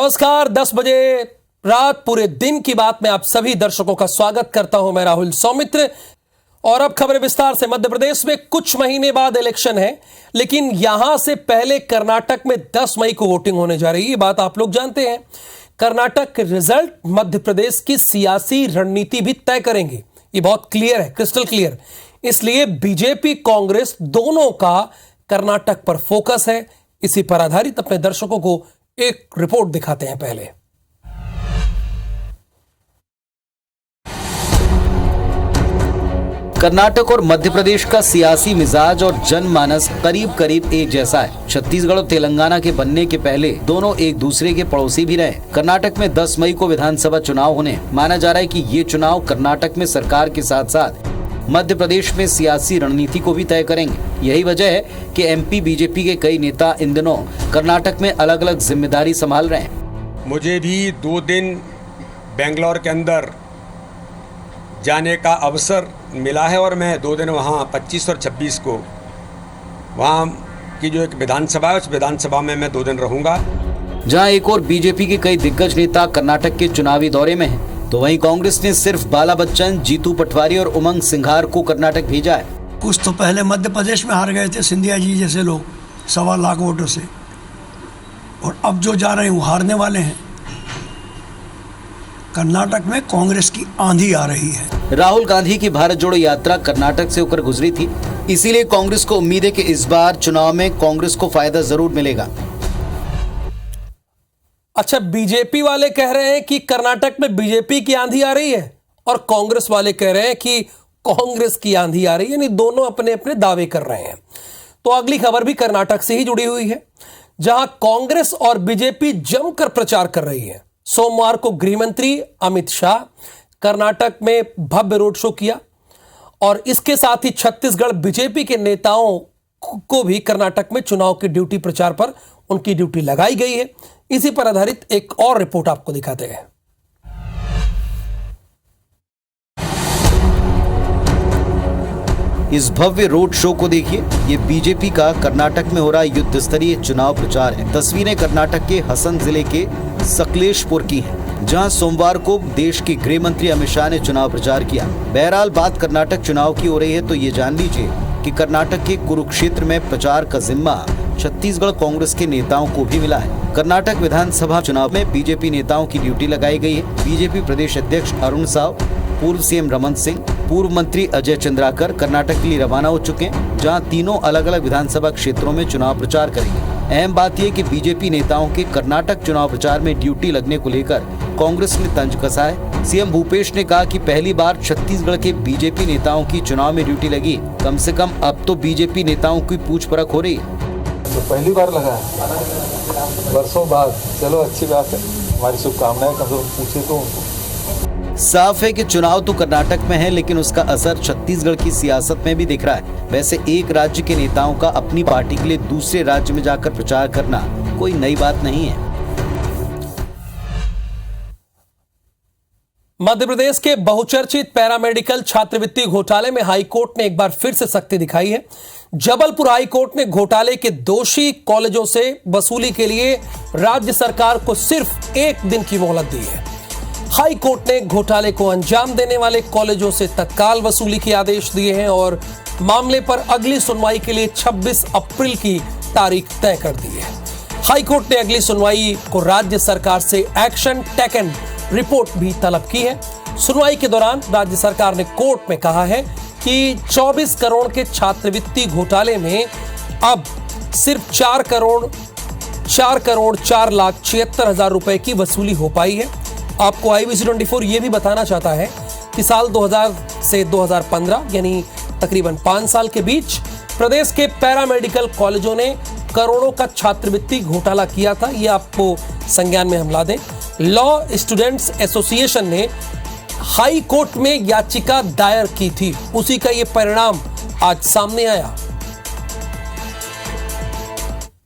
नमस्कार, 10 बजे रात पूरे दिन की बात में आप सभी दर्शकों का स्वागत करता हूं। मैं राहुल सौमित्र। और अब खबरें विस्तार से। मध्य प्रदेश में कुछ महीने बाद इलेक्शन है, लेकिन यहां से पहले कर्नाटक में 10 मई को वोटिंग होने जा रही है। ये बात आप लोग जानते हैं। कर्नाटक के रिजल्ट मध्य प्रदेश की सियासी रणनीति भी तय करेंगे। ये बहुत क्लियर है, क्रिस्टल क्लियर। इसलिए बीजेपी कांग्रेस दोनों का कर्नाटक पर फोकस है। इसी पर आधारित अपने दर्शकों को एक रिपोर्ट दिखाते हैं। पहले कर्नाटक और मध्य प्रदेश का सियासी मिजाज और जनमानस करीब करीब एक जैसा है। छत्तीसगढ़ और तेलंगाना के बनने के पहले दोनों एक दूसरे के पड़ोसी भी रहे। कर्नाटक में 10 मई को विधानसभा चुनाव होने। माना जा रहा है कि ये चुनाव कर्नाटक में सरकार के साथ साथ मध्य प्रदेश में सियासी रणनीति को भी तय करेंगे। यही वजह है कि एमपी बीजेपी के कई नेता इन दिनों कर्नाटक में अलग अलग जिम्मेदारी संभाल रहे हैं। मुझे भी 2 दिन बेंगलोर के अंदर जाने का अवसर मिला है और मैं 2 दिन वहाँ 25 और 26 को वहाँ की जो एक विधानसभा है उस विधानसभा में मैं 2 दिन रहूँगा। जहाँ एक और बीजेपी के कई दिग्गज नेता कर्नाटक के चुनावी दौरे में हैं, तो वहीं कांग्रेस ने सिर्फ बाला बच्चन, जीतू पटवारी और उमंग सिंघार को कर्नाटक भेजा है। कुछ तो पहले मध्य प्रदेश में हार गए थे, सिंधिया जी जैसे लोग 1.25 लाख वोटों से, और अब जो जा रहे हैं वो हारने वाले हैं। कर्नाटक में कांग्रेस की आंधी आ रही है। राहुल गांधी की भारत जोड़ो यात्रा कर्नाटक से होकर गुजरी थी, इसीलिए कांग्रेस को उम्मीद है कि इस बार चुनाव में कांग्रेस को फायदा जरूर मिलेगा। अच्छा, बीजेपी वाले कह रहे हैं कि कर्नाटक में बीजेपी की आंधी आ रही है और कांग्रेस वाले कह रहे हैं कि कांग्रेस की आंधी आ रही है। यानी दोनों अपने अपने दावे कर रहे हैं। तो अगली खबर भी कर्नाटक से ही जुड़ी हुई है, जहां कांग्रेस और बीजेपी जमकर प्रचार कर रही है। सोमवार को गृह मंत्री अमित शाह कर्नाटक में भव्य रोड शो किया और इसके साथ ही छत्तीसगढ़ बीजेपी के नेताओं को भी कर्नाटक में चुनाव की ड्यूटी प्रचार पर उनकी ड्यूटी लगाई गई है। इसी पर आधारित एक और रिपोर्ट आपको दिखाते हैं। इस भव्य रोड शो को देखिए। ये बीजेपी का कर्नाटक में हो रहा युद्ध स्तरीय चुनाव प्रचार है। तस्वीरें कर्नाटक के हसन जिले के सकलेशपुर की हैं, जहां सोमवार को देश के गृह मंत्री अमित शाह ने चुनाव प्रचार किया। बहरहाल बात कर्नाटक चुनाव की हो रही है, तो ये जान लीजिए कि कर्नाटक के कुरुक्षेत्र में प्रचार का जिम्मा छत्तीसगढ़ कांग्रेस के नेताओं को भी मिला है। कर्नाटक विधानसभा चुनाव में बीजेपी नेताओं की ड्यूटी लगाई गई है। बीजेपी प्रदेश अध्यक्ष अरुण साव, पूर्व सीएम रमन सिंह, पूर्व मंत्री अजय चंद्राकर कर्नाटक के लिए रवाना हो चुके हैं, जहां तीनों अलग अलग विधानसभा क्षेत्रों में चुनाव प्रचार करेंगे। अहम बात यह कि बीजेपी नेताओं के कर्नाटक चुनाव प्रचार में ड्यूटी लगने को लेकर कांग्रेस ने तंज कसा है। सीएम भूपेश ने कहा कि पहली बार छत्तीसगढ़ के बीजेपी नेताओं की चुनाव में ड्यूटी लगी। कम से कम अब तो बीजेपी नेताओं की पूछ परख हो रही है। तो पहली बार लगा है, बरसों बाद। चलो अच्छी बात है, हमारी शुभकामनाएं। कम से कम पूछे तो उनको। साफ है कि चुनाव तो कर्नाटक में है, लेकिन उसका असर छत्तीसगढ़ की सियासत में भी दिख रहा है। वैसे एक राज्य के नेताओं का अपनी पार्टी के लिए दूसरे राज्य में जाकर प्रचार करना कोई नई बात नहीं है। मध्य प्रदेश के बहुचर्चित पैरामेडिकल छात्रवृत्ति घोटाले में हाईकोर्ट ने एक बार फिर से सख्ती दिखाई है। जबलपुर हाईकोर्ट ने घोटाले के दोषी कॉलेजों से वसूली के लिए राज्य सरकार को सिर्फ 1 दिन की मोहलत दी है। हाई कोर्ट ने घोटाले को अंजाम देने वाले कॉलेजों से तत्काल वसूली के आदेश दिए हैं और मामले पर अगली सुनवाई के लिए 26 अप्रैल की तारीख तय कर दी है। हाई कोर्ट ने अगली सुनवाई को राज्य सरकार से एक्शन टेकन रिपोर्ट भी तलब की है। सुनवाई के दौरान राज्य सरकार ने कोर्ट में कहा है कि 24 करोड़ के छात्रवृत्ति घोटाले में अब सिर्फ 4 करोड़ 4,76,00,76,000 रुपए की वसूली हो पाई है। आपको IBC 24 ये भी बताना चाहता है कि साल 2000 से 2015 यानी तकरीबन 5 साल के बीच प्रदेश के पैरामेडिकल कॉलेजों ने करोड़ों का छात्रवृत्ति घोटाला किया था। ये आपको संज्ञान में हम ला दें। लॉ स्टूडेंट्स एसोसिएशन ने हाई कोर्ट में याचिका दायर की थी, उसी का ये परिणाम आज सामने आया।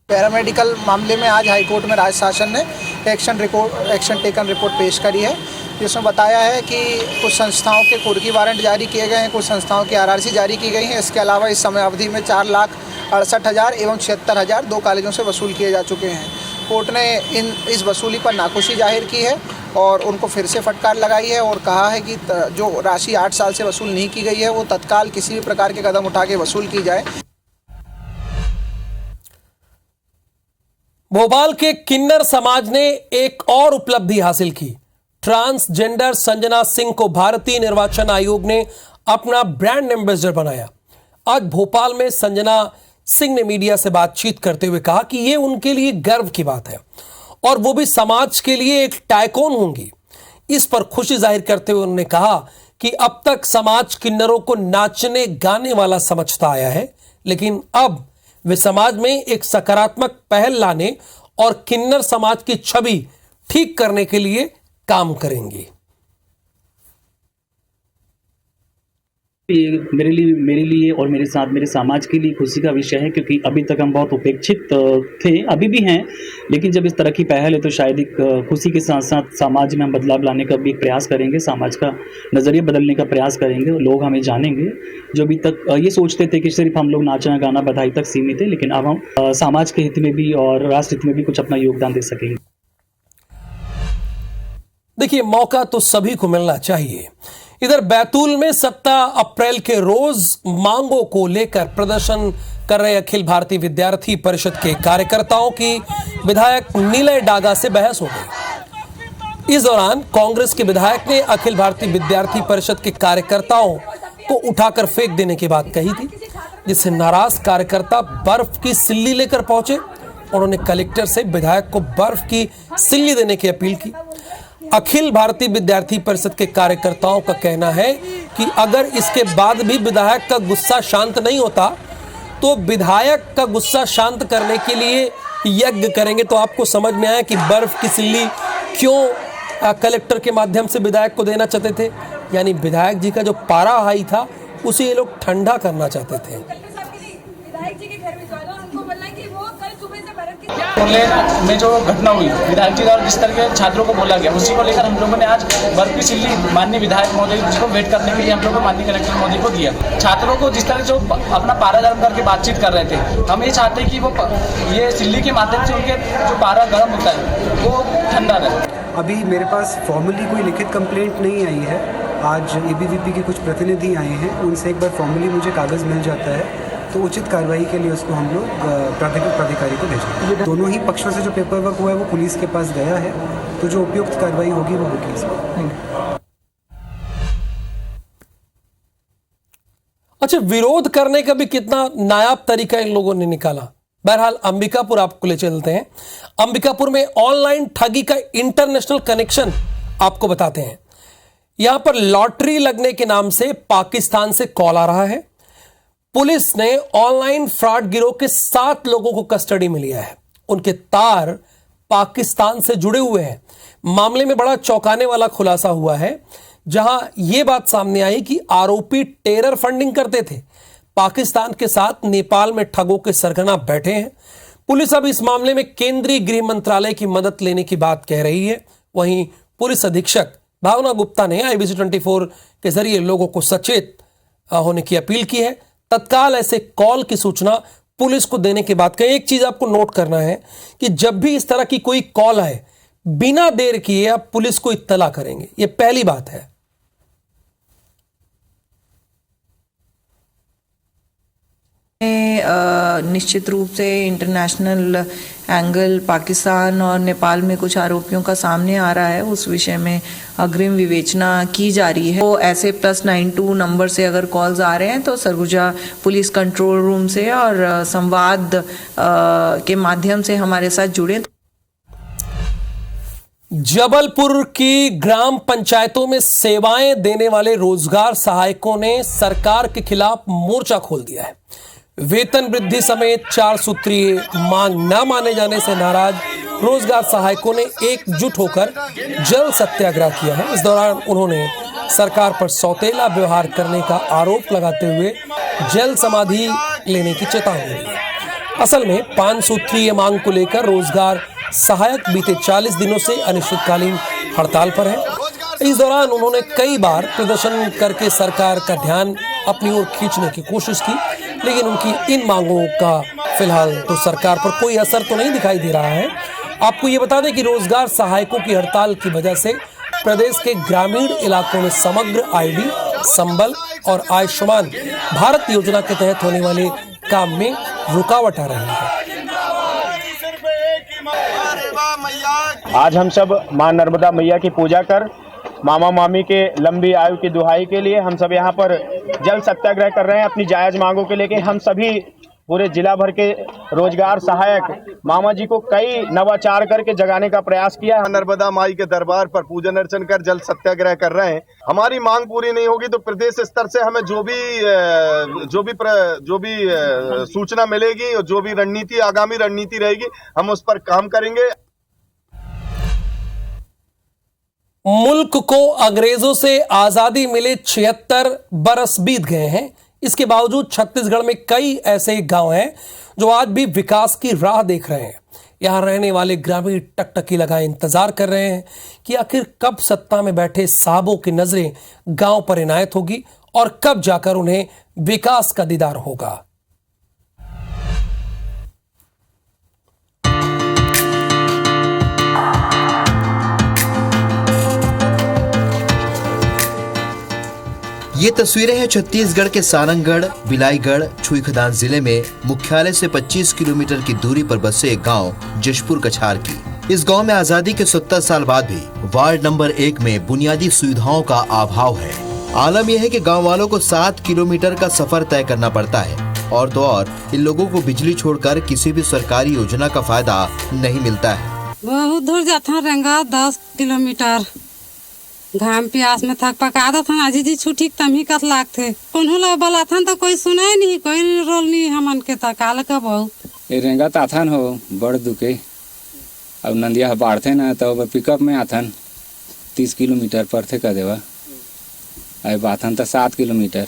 पैरामेडिकल मामले में आज हाईकोर्ट में राज्य शासन ने एक्शन टेकन रिपोर्ट पेश करी है, जिसमें बताया है कि कुछ संस्थाओं के कुर्की वारंट जारी किए गए हैं, कुछ संस्थाओं की RRC जारी की गई हैं। इसके अलावा इस समय अवधि में 4,68,000 एवं 76,000 2 कॉलेजों से वसूल किए जा चुके हैं। कोर्ट ने इस वसूली पर नाखुशी जाहिर की है और उनको फिर से फटकार लगाई है और कहा है कि जो राशि 8 साल से वसूल नहीं की गई है वो तत्काल किसी भी प्रकार के कदम उठा के वसूल की जाए। भोपाल के किन्नर समाज ने एक और उपलब्धि हासिल की। ट्रांसजेंडर संजना सिंह को भारतीय निर्वाचन आयोग ने अपना ब्रांड एम्बेसडर बनाया। आज भोपाल में संजना सिंह ने मीडिया से बातचीत करते हुए कहा कि यह उनके लिए गर्व की बात है और वो भी समाज के लिए एक टाइकॉन होंगी। इस पर खुशी जाहिर करते हुए उन्होंने कहा कि अब तक समाज किन्नरों को नाचने गाने वाला समझता आया है, लेकिन अब वे समाज में एक सकारात्मक पहल लाने और किन्नर समाज की छवि ठीक करने के लिए काम करेंगे। ये मेरे लिए और मेरे साथ मेरे समाज के लिए खुशी का विषय है, क्योंकि अभी तक हम बहुत उपेक्षित थे, अभी भी हैं, लेकिन जब इस तरह की पहल है तो शायद एक खुशी के साथ साथ समाज में हम बदलाव लाने का भी एक प्रयास करेंगे, समाज का नज़रिया बदलने का प्रयास करेंगे। लोग हमें जानेंगे जो अभी तक ये सोचते थे कि सिर्फ हम लोग नाचना गाना बधाई तक सीमित है, लेकिन अब हम समाज के हित में भी और राष्ट्र हित में भी कुछ अपना योगदान दे सकेंगे। देखिए, मौका तो सभी को मिलना चाहिए। इधर बैतूल में 17 अप्रैल के रोज मांगों को लेकर प्रदर्शन कर रहे अखिल भारतीय विद्यार्थी परिषद के कार्यकर्ताओं की विधायक नीलय डागा से बहस हो गई। इस दौरान कांग्रेस के विधायक ने अखिल भारतीय विद्यार्थी परिषद के कार्यकर्ताओं को उठाकर फेंक देने की बात कही थी, जिससे नाराज कार्यकर्ता बर्फ की सिल्ली लेकर पहुंचे। उन्होंने कलेक्टर से विधायक को बर्फ की सिल्ली देने की अपील की। अखिल भारतीय विद्यार्थी परिषद के कार्यकर्ताओं का कहना है कि अगर इसके बाद भी विधायक का गुस्सा शांत नहीं होता तो विधायक का गुस्सा शांत करने के लिए यज्ञ करेंगे। तो आपको समझ में आया कि बर्फ की सिल्ली क्यों कलेक्टर के माध्यम से विधायक को देना चाहते थे, यानी विधायक जी का जो पारा हाई था उसे ये लोग ठंडा करना चाहते थे। में जो घटना हुई विधायक जी द्वारा जिस तरह के छात्रों को बोला गया, उसी को लेकर हम लोगों ने आज बर्फ की सिल्ली माननीय विधायक महोदय जिसको वेट करने के लिए हम लोग माननीय कलेक्टर महोदय को दिया। छात्रों को जिस तरह जो अपना पारा गर्म करके बातचीत कर रहे थे, हम ये चाहते हैं कि वो ये सिल्ली के माध्यम से उनके जो पारा गर्म होता है वो ठंडा रहे। अभी मेरे पास फॉर्मली कोई लिखित कंप्लेंट नहीं आई है। आज एबीवीपी के कुछ प्रतिनिधि आए हैं, उनसे एक बार फॉर्मली मुझे कागज़ मिल जाता है तो उचित कार्रवाई के लिए उसको हम लोग प्राधिकारी को भेजेंगे। दोनों ही पक्षों से जो पेपर वर्क हुआ है वो पुलिस के पास गया है, तो जो उपयुक्त कार्रवाई होगी वो होगी इस पर। अच्छा, विरोध करने का भी कितना नायाब तरीका इन लोगों ने निकाला। बहरहाल अंबिकापुर आपको ले चलते हैं। अंबिकापुर में ऑनलाइन ठगी का इंटरनेशनल कनेक्शन आपको बताते हैं। यहां पर लॉटरी लगने के नाम से पाकिस्तान से कॉल आ रहा है। पुलिस ने ऑनलाइन फ्रॉड गिरोह के 7 लोगों को कस्टडी में लिया है। उनके तार पाकिस्तान से जुड़े हुए हैं। मामले में बड़ा चौंकाने वाला खुलासा हुआ है, जहां यह बात सामने आई कि आरोपी टेरर फंडिंग करते थे। पाकिस्तान के साथ नेपाल में ठगों के सरगना बैठे हैं। पुलिस अब इस मामले में केंद्रीय गृह मंत्रालय की मदद लेने की बात कह रही है। वहीं पुलिस अधीक्षक भावना गुप्ता ने IBC 24 के जरिए लोगों को सचेत होने की अपील की है। तत्काल ऐसे कॉल की सूचना पुलिस को देने की बात कही। एक चीज आपको नोट करना है कि जब भी इस तरह की कोई कॉल आए, बिना देर किए आप पुलिस को इत्तला करेंगे। यह पहली बात है। निश्चित रूप से इंटरनेशनल एंगल पाकिस्तान और नेपाल में कुछ आरोपियों का सामने आ रहा है, उस विषय में अग्रिम विवेचना की जा रही है। तो ऐसे +92 नंबर से अगर कॉल्स आ रहे हैं तो सरगुजा पुलिस कंट्रोल रूम से और संवाद के माध्यम से हमारे साथ जुड़े। जबलपुर की ग्राम पंचायतों में सेवाएं देने वाले रोजगार सहायकों ने सरकार के खिलाफ मोर्चा खोल दिया है। वेतन वृद्धि समेत 4 सूत्रीय मांग न माने जाने से नाराज रोजगार सहायकों ने एकजुट होकर जल सत्याग्रह किया है। इस दौरान उन्होंने सरकार पर सौतेला व्यवहार करने का आरोप लगाते हुए जल समाधि लेने की चेतावनी दी। असल में 5 सूत्रीय मांग को लेकर रोजगार सहायक बीते 40 दिनों से अनिश्चितकालीन हड़ताल पर है। इस दौरान उन्होंने कई बार प्रदर्शन करके सरकार का ध्यान अपनी ओर खींचने की कोशिश की, लेकिन उनकी इन मांगों का फिलहाल तो सरकार पर कोई असर तो नहीं दिखाई दे रहा है। आपको ये बता दें कि रोजगार सहायकों की हड़ताल की वजह से प्रदेश के ग्रामीण इलाकों में समग्र आईडी, संबल और आयुष्मान भारत योजना के तहत होने वाले काम में रुकावट आ रही है। आज हम सब मां नर्मदा मैया की पूजा कर मामा मामी के लंबी आयु की दुहाई के लिए हम सब यहाँ पर जल सत्याग्रह कर रहे हैं। अपनी जायज मांगों के लेके हम सभी पूरे जिला भर के रोजगार सहायक मामा जी को कई नवाचार करके जगाने का प्रयास किया है। नर्मदा माई के दरबार पर पूजन अर्चन कर जल सत्याग्रह कर रहे हैं। हमारी मांग पूरी नहीं होगी तो प्रदेश स्तर से हमें जो भी सूचना मिलेगी और जो भी रणनीति आगामी रणनीति रहेगी हम उस पर काम करेंगे। मुल्क को अंग्रेजों से आजादी मिले 76 बरस बीत गए हैं। इसके बावजूद छत्तीसगढ़ में कई ऐसे गांव हैं जो आज भी विकास की राह देख रहे हैं। यहां रहने वाले ग्रामीण टकटकी लगाए इंतजार कर रहे हैं कि आखिर कब सत्ता में बैठे साहबों की नजरें गांव पर इनायत होगी और कब जाकर उन्हें विकास का दीदार होगा। ये तस्वीरें हैं छत्तीसगढ़ के सारंगढ़ बिलाईगढ़ छुईखदान जिले में मुख्यालय से 25 किलोमीटर की दूरी पर बसे एक गांव जशपुर कछार की। इस गांव में आजादी के 70 साल बाद भी वार्ड नंबर 1 में बुनियादी सुविधाओं का अभाव है। आलम यह है कि गांव वालों को 7 किलोमीटर का सफर तय करना पड़ता है और तो और इन लोगों को बिजली छोड़कर किसी भी सरकारी योजना का फायदा नहीं मिलता है। बहुत दूर जाता रहेंगा 10 किलोमीटर घाम प्यास में थक पका दो था आजी जी छुट्टी तम ही कत लाग थे उन्होंने बोला था तो कोई सुना ही नहीं, कोई रोल नहीं हमन के था काल का बहु ये रेंगा ताथन हो बड़ दुके अब नंदिया बाढ़ते ना तो पिकअप में आथन 30 किलोमीटर पर थे का देवा अब बाथन तो 7 किलोमीटर।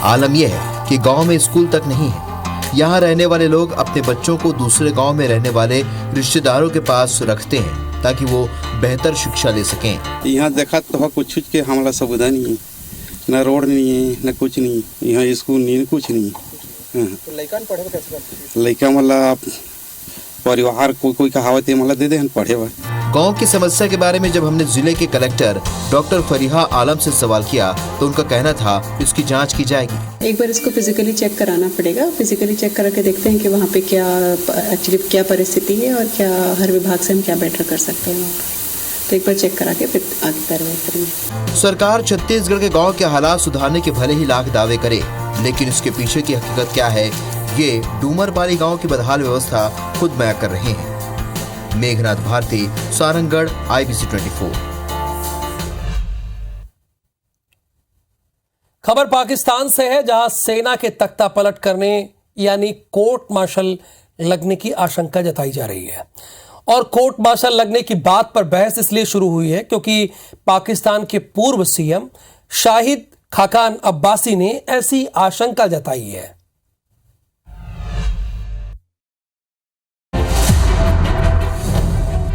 आलम यह है कि गांव में स्कूल तक नहीं है। यहाँ रहने वाले लोग अपने बच्चों को दूसरे गांव में रहने वाले रिश्तेदारों के पास रखते हैं ताकि वो बेहतर शिक्षा ले सकें। यहाँ देखा तो कुछ के हमारा सुविधा नहीं है, न रोड नहीं है न कुछ नहीं, यहाँ स्कूल नहीं कुछ नहीं। लड़का मतलब परिवार कोई कहावत है मतलब दे दे पढ़े हुआ। गांव की समस्या के बारे में जब हमने जिले के कलेक्टर डॉक्टर फरीहा आलम से सवाल किया तो उनका कहना था इसकी जांच की जाएगी। एक बार इसको फिजिकली चेक कराना पड़ेगा। फिजिकली चेक करके देखते हैं कि वहाँ पे क्या एक्चुअली क्या परिस्थिति है और क्या हर विभाग से हम क्या बेटर कर सकते हैं। तो एक बार चेक करा के फिर आगे कार्रवाई करेंगे। सरकार छत्तीसगढ़ के गाँव के हालात सुधारने के भले ही लाख दावे करे, लेकिन इसके पीछे की हकीकत क्या है ये डूमरपाली गांव की बदहाल व्यवस्था खुद बयां कर रहे हैं। मेघनाथ भारती, सारंगढ़, IBC 24। खबर पाकिस्तान से है जहां सेना के तख्ता पलट करने यानी कोर्ट मार्शल लगने की आशंका जताई जा रही है। और कोर्ट मार्शल लगने की बात पर बहस इसलिए शुरू हुई है क्योंकि पाकिस्तान के पूर्व CM शाहिद खाकान अब्बासी ने ऐसी आशंका जताई है।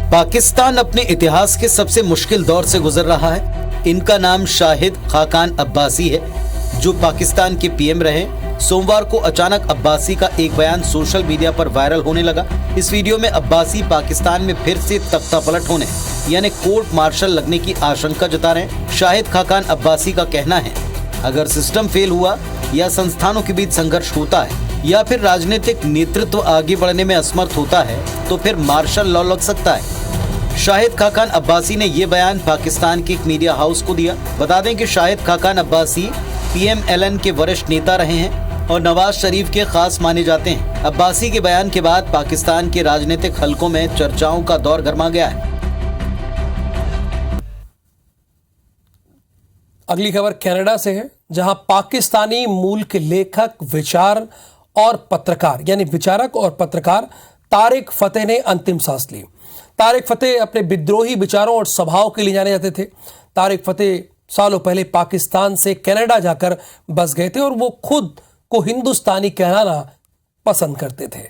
पाकिस्तान अपने इतिहास के सबसे मुश्किल दौर से गुजर रहा है। इनका नाम शाहिद खाकान अब्बासी है जो पाकिस्तान के PM रहे। सोमवार को अचानक अब्बासी का एक बयान सोशल मीडिया पर वायरल होने लगा। इस वीडियो में अब्बासी पाकिस्तान में फिर से तख्ता पलट होने यानी कोर्ट मार्शल लगने की आशंका जता रहे हैं। शाहिद खाकान अब्बासी का कहना है अगर सिस्टम फेल हुआ या संस्थानों के बीच संघर्ष होता है या फिर राजनीतिक नेतृत्व आगे बढ़ने में असमर्थ होता है तो फिर मार्शल लॉ लग सकता है। शाहिद खाकान अब्बासी ने ये बयान पाकिस्तान के एक मीडिया हाउस को दिया। बता दें कि शाहिद खाकान अब्बासी PMLN के वरिष्ठ नेता रहे हैं और नवाज शरीफ के खास माने जाते हैं। अब्बासी के बयान के बाद पाकिस्तान के राजनीतिक हलकों में चर्चाओं का दौर गर्मा गया है। अगली खबर कनाडा से है जहां पाकिस्तानी मूल के लेखक विचारक और पत्रकार तारिक फतेह ने अंतिम सांस ली। तारिक फतेह अपने विद्रोही विचारों और स्वभाव के लिए जाने जाते थे। तारिक फतेह सालों पहले पाकिस्तान से कनाडा जाकर बस गए थे और वो खुद को हिंदुस्तानी कहलाना पसंद करते थे।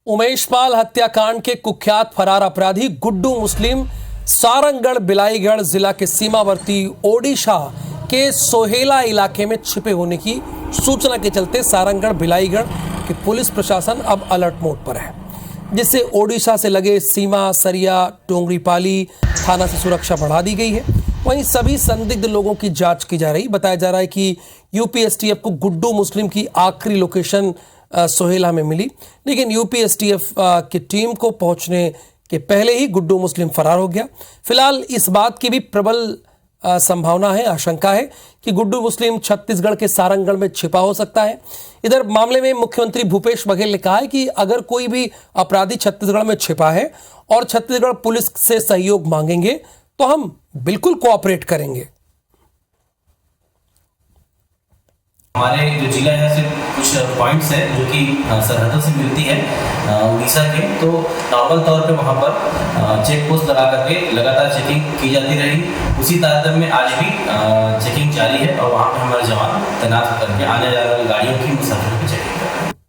उमेश पाल हत्याकांड के कुख्यात फरार अपराधी गुड्डू मुस्लिम सारंगढ़ बिलाईगढ़ जिला के सीमावर्ती ओडिशा के सोहेला इलाके में छिपे होने की सूचना के चलते सारंगढ़ बिलाईगढ़ की पुलिस प्रशासन अब अलर्ट मोड पर है। जिससे ओडिशा से लगे सीमा, सरिया, टोंगरीपाली थाना से सुरक्षा बढ़ा दी गई है। वहीं सभी संदिग्ध लोगों की जांच की जा रही। बताया जा रहा है कि यूपी एसटीएफ को गुड्डू मुस्लिम की आखिरी लोकेशन सोहेला में मिली, लेकिन यूपी एसटीएफ की टीम को पहुंचने के पहले ही गुड्डू मुस्लिम फरार हो गया। फिलहाल इस बात की भी प्रबल संभावना है, आशंका है कि गुड्डू मुस्लिम छत्तीसगढ़ के सारंगगढ़ में छिपा हो सकता है। इधर मामले में मुख्यमंत्री भूपेश बघेल ने कहा है कि अगर कोई भी अपराधी छत्तीसगढ़ में छिपा है और छत्तीसगढ़ पुलिस से सहयोग मांगेंगे तो हम बिल्कुल कोऑपरेट करेंगे। हमारे जो जिला है सिर्फ कुछ पॉइंट्स हैं जो कि सरहदों से मिलती है उड़ीसा के, तो नॉर्मल तौर पे वहाँ पर चेक पोस्ट लगा करके लगातार चेकिंग की जाती रही। उसी तारतम्य में आज भी चेकिंग जारी है और वहाँ पर हमारे जवान तैनात होकर के आने जाने वाली गाड़ियों की मुसाफिरों की चेकिंग कर रहे हैं।